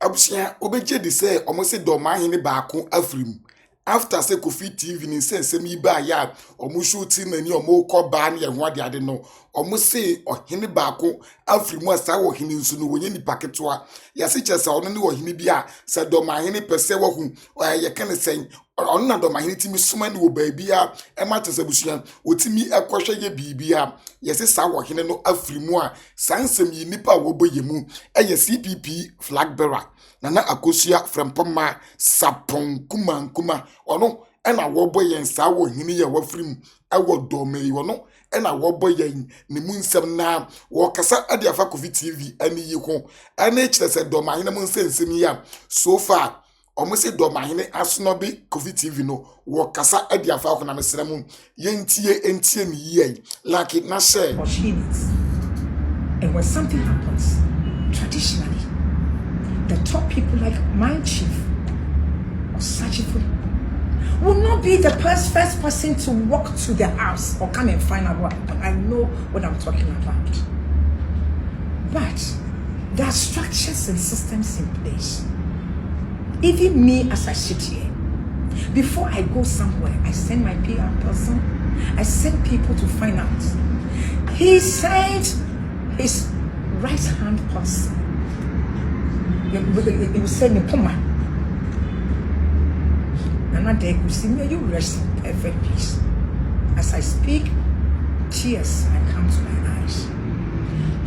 Abusia obeje de say omo se Dormaahene baako afrim after say Kofi TV ni sense mi ba ya omo shooting nani omo ko ba na ye ho ade no omo se ohene baako afrim asa wo hene nsu no wonye nipa ketwa ya se chese ono ne ohene bi a se Dormaahene pese wo hu ye kan sen ono na Dormaahene timi suma ni wo ba bi a e ma tese busuan otimi ekohwe ye bibi a ye se sa wo hene no afrimu a sansem yi nipa wo boyemu ye CPP flag bearer Nana Akosia from Poma Sapon Kuma ono ena wo boy yen sa wo hini ye wafrim ewo dome wono ena wo boy yen ne mu nsem na wo kasa ade afa Kofi TV ani yi ho ena kire se Dormaahene mu nsensem ya so far omo se Dormaahene asono bi Kofi TV no wo kasa ade afa ho na mesere mu yentie entie ni yi like it na share what she needs. And when something happens traditionally, the top people like my chief or Sajifun will not be the first person to walk to the house or come and find out what happened. I know what I'm talking about. But there are structures and systems in place. Even me as I sit here, before I go somewhere, I send my PR person, I send people to find out. He sent his right hand person. It was saying, Puma. Another day, you see me, you rest in perfect peace. As I speak, tears come to my eyes.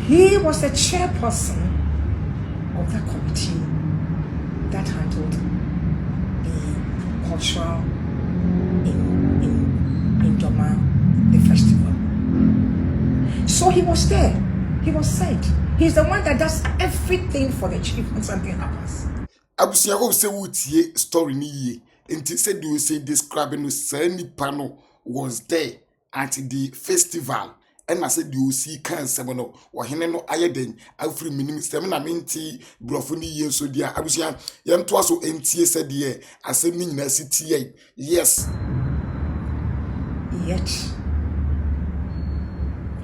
He was the chairperson of that committee that handled the cultural in Dormaahene, the festival. So he was there. He was sent. He's the one that does everything for the chief when something happens. Abusia hope say wutie story ni ye. Enti said you say describing no say nipa was there at the festival. And I said you see kan sebo no ohene no ayeden afri minim sem na menti brofo ni ye so dia abusia yem to aso entie said ye asem ni nyina sitie. Yes. Yet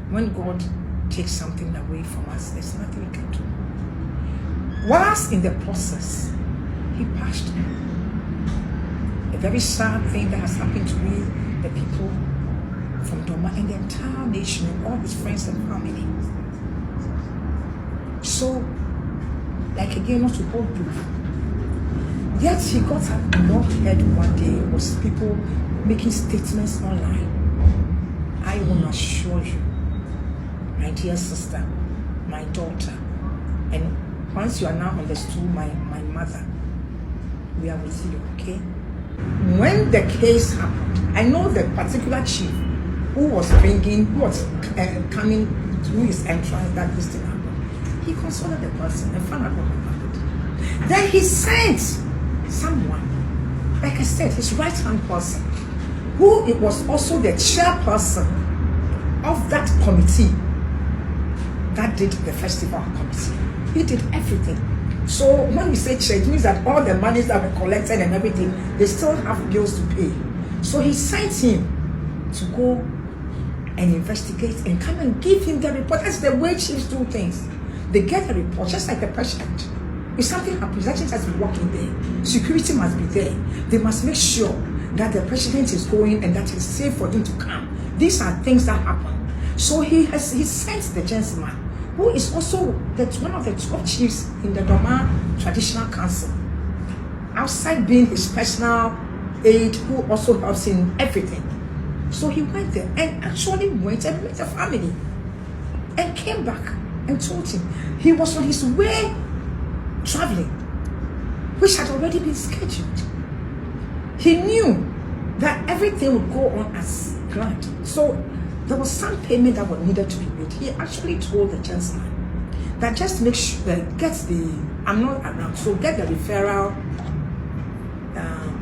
when God takes something away from us, there's nothing we can do. Whilst in the process, he passed on. A very sad thing that has happened to me, the people from Dormaahene and the entire nation and all his friends and family. So, like again, not to hold proof. Yet he got up and all he heard one day was people making statements online. I will assure you, my dear sister, my daughter, and once you are now understood, my mother, we are with you, okay? When the case happened, I know the particular chief who was coming through his entrance that this thing happened. He consoled the person and found out what happened. Then he sent someone, like I said, his right-hand person, who it was also the chairperson of that committee that did the festival committee. He did everything. So when we say check, it means that all the monies that were collected and everything, they still have bills to pay. So he sent him to go and investigate and come and give him the report. That's the way chiefs do things. They get a report, just like the president. If something happens, the president has to be working there. Security must be there. They must make sure that the president is going and that it's safe for him to come. These are things that happen. So he sent the gentleman, who is also one of the top chiefs in the Dormaahene Traditional Council, outside being his personal aide, who also helps in everything. So he went there and actually went and met the family and came back and told him he was on his way traveling, which had already been scheduled. He knew that everything would go on as planned. So there was some payment that was needed to be made. He actually told the gentleman that just make sure that gets the, I'm not around, so get the referral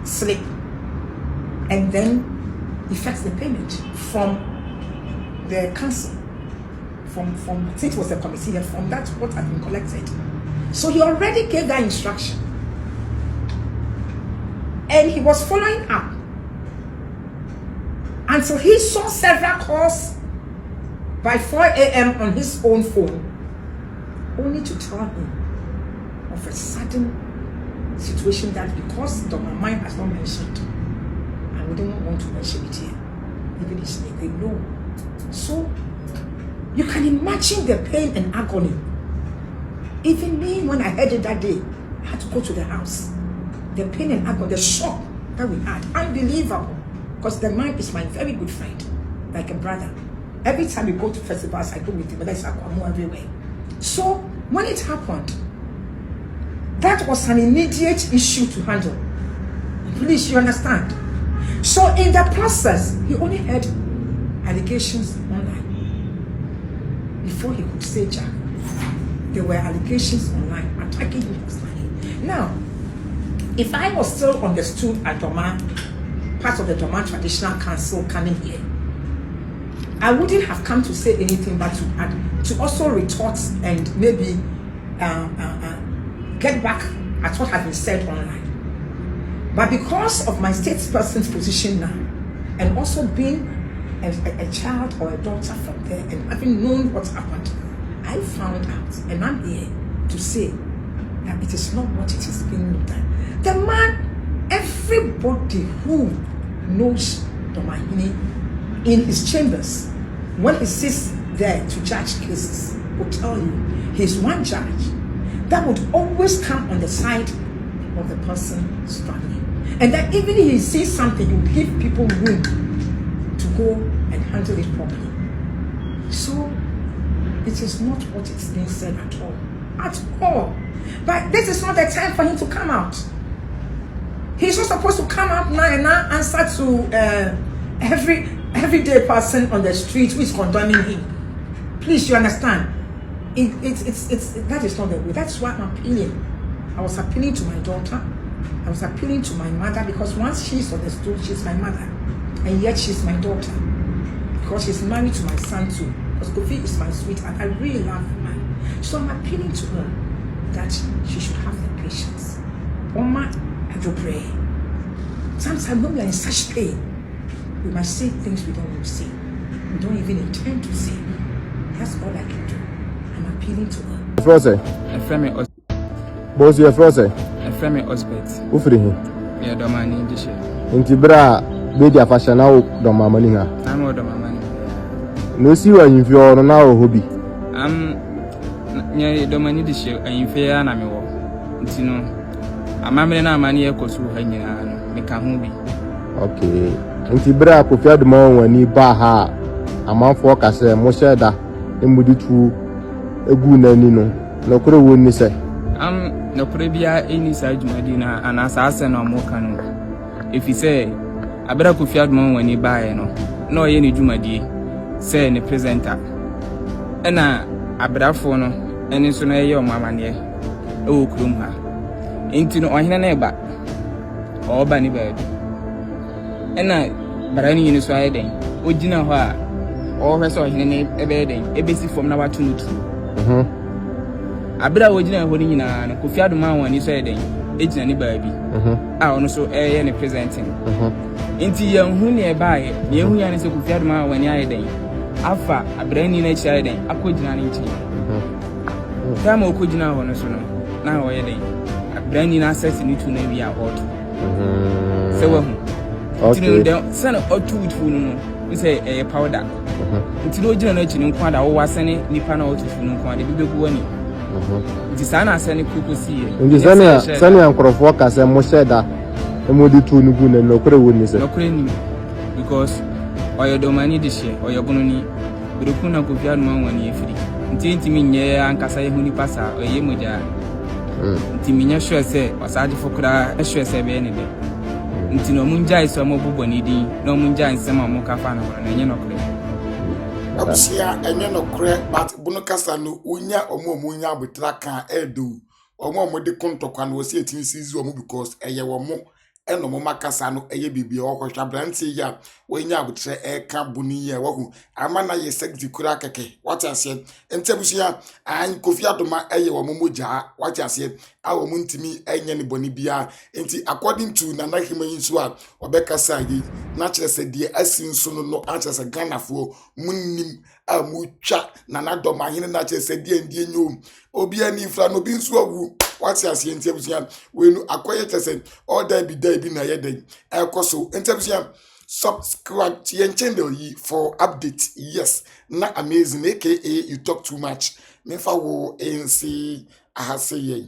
slip and then effects the payment from the council, from since it was a committee, and from that what had been collected. So he already gave that instruction, and he was following up until he saw several calls by 4 a.m. on his own phone, only to tell him of a sudden situation that because Dormaahene has not mentioned, I wouldn't want to mention it here. Even his name, they know. So you can imagine the pain and agony. Even me, when I heard it that day, I had to go to the house. The pain and agony, the shock that we had, unbelievable. Because the man is my very good friend, like a brother. Every time we go to festivals, I go with him, but there's Akwamu everywhere. So when it happened, that was an immediate issue to handle. Please, you understand? So in the process, he only had allegations online. Before he could say Jack, there were allegations online attacking him personally. Now, if I was still on the stool at Dormaahene, part of the Dormaahene Traditional Council coming here, I wouldn't have come to say anything but to also retort and maybe get back at what had been said online. But because of my statesperson's position now, and also being a child or a daughter from there, and having known what happened, I found out, and I'm here to say that it is not what it is being looked at. The man, everybody who knows Dormaahene in his chambers, when he sits there to judge cases, will tell you he's one judge that would always come on the side of the person struggling. And that even if he sees something, he will give people room to go and handle it properly. So it is not what is being said at all. At all. But this is not the time for him to come out. He's not supposed to come out now and now answer to everyday person on the street who is condemning him. Please, you understand? That is not the way. That's why I'm appealing. I was appealing to my daughter. I was appealing to my mother, because once she's on the stool, she's my mother. And yet she's my daughter. Because she's married to my son too. Because Kofi is my sweetheart. I really love her man. So I'm appealing to her that she should have the patience. Oma, I do pray. Sometimes when we are in such pain, we must say things we don't want to say. We don't even intend to say. That's all I can do. I'm appealing to her. Frose. Efremi Boss you Frose. Efremi Osbet. Ufiri hi. Ya Dormaahene dishe. Nti bra be dia fashion na Dormaahene ha. I'm Dormaahene. No si wa yimfi ono na o hobi. Ya Dormaahene dishe ayimfe ya na mewo. Nti no amamre na amane ye kosu ha nyina no me ka ho bi. Okay. Nti bra Kofi Adoma wani ba ha amanfo ka se mo sheda emudi tu egu nani no no kore woni se. No prebia eni sa djumadi na anasa ase na mo kan no. Efi se abra Kofi Adoma wani ba ye no na oye ni djumadi se ni presenter. Ena abrafo no eni so na ye o mamane e wo krum ha. Enti no ohene na eba. Oba ni ba. Ena barani yini so aye den. Ogina ho a o hwese ohene ne ebe den. Ebesi fom na watu nutu. Abra ogina ho ni nyina no Kofi Adoma wani so aye den. Ejina ni ba bi. A ono so eye ne presenting. Enti ye hu ne eba aye. Ye hu ya ne se Kofi Adoma wani aye den. Afa abrani na chi aye den. Akogina ne nti. Kama okogina ho no so no. Na ho ye den. Abrani na access ni tu na wi a auto. Se wa hu. Okay. Send or two with Funu, we say a powder. Until no general in Quanda or was any Nipana or to Funu, the big one. It is an sending people see. In the Sunny and Crofocas and Mosheda, and Modi to Nugun and Locre witness. Because or your Dormaahene this year or your Bononi, Burukuna Kofi Adoma when ye free. Until Timinia and Casai Hunipasa or Yemuja. Timinia sure say, or Sadi Fokra, sure say any day. Nti no munja iso mo boboni di no munja nsema mo kafa no na enye no kre abusia enye no kre but bunu kasa no unya omo munya abutra kan edu omo de kontokwa no osi etini sizu omo because eye wo mo eno mo makasa no eye bibia okwhwa branti ya wonya abutre eka buni ye wo ama na ye segdi kura keke what ase entebusia an Kofi Adoma eye wo mo moja what ase awo muntimi enye ne boni bia enti according to Nana Himanyi so a obekasa yi na kire se die asinso no a kire se Ghanafo munnim amutwa Nana Dormaahene na kire se die ndie nyom obi ani fra no bi nso awu what's your interview when acquire tesen all there be na yeden so interview subscribe to your channel for updates. Yes, not amazing, aka you talk too much. Never wo NC I say